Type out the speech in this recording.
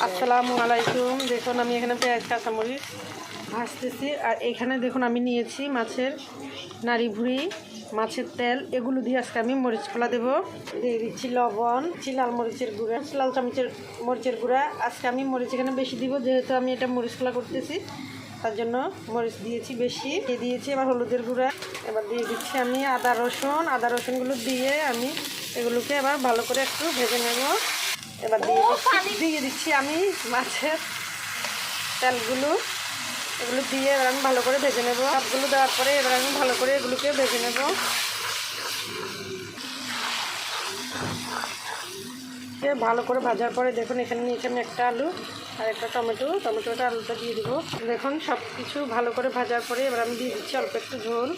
আসসালামু আলাইকুম। দেখুন আমি এখানে পেঁয়াজ কাঁচামরিচ ভাজতেছি, আর এখানে দেখুন আমি নিয়েছি মাছের নাড়ি ভুঁড়ি, মাছের তেল, এগুলো দিয়ে আজকে আমি মরিচ খোলা দেবো। দিয়ে দিচ্ছি লবণ, লাল মরিচের গুঁড়া, লাল চামচের মরিচের গুঁড়া। আজকে আমি মরিচ এখানে বেশি দিব, যেহেতু আমি এটা মরিচ খোলা করতেছি, তার জন্য মরিচ দিয়েছি বেশি। দিয়েছি এবার হলুদের গুঁড়া। এবার দিয়ে দিচ্ছি আমি আদা রসুনগুলো দিয়ে আমি এগুলোকে এবার ভালো করে একটু ভেজে নেব। এবার দিয়ে দিচ্ছি আমি মাছের তেলগুলো, এগুলো দিয়ে এবার আমি ভালো করে ভেজে নেব। সবগুলো দেওয়ার পরে এবার আমি ভালো করে এগুলোকে ভেজে নেব। ভালো করে ভাজার পরে দেখুন এখানে নিয়েছি আমি একটা আলু আর একটা টমেটোটা আলুটা দিয়ে দিব। দেখুন সব কিছু ভালো করে ভাজার পরে এবার আমি দিয়ে দিচ্ছি অল্প একটু ঝোল।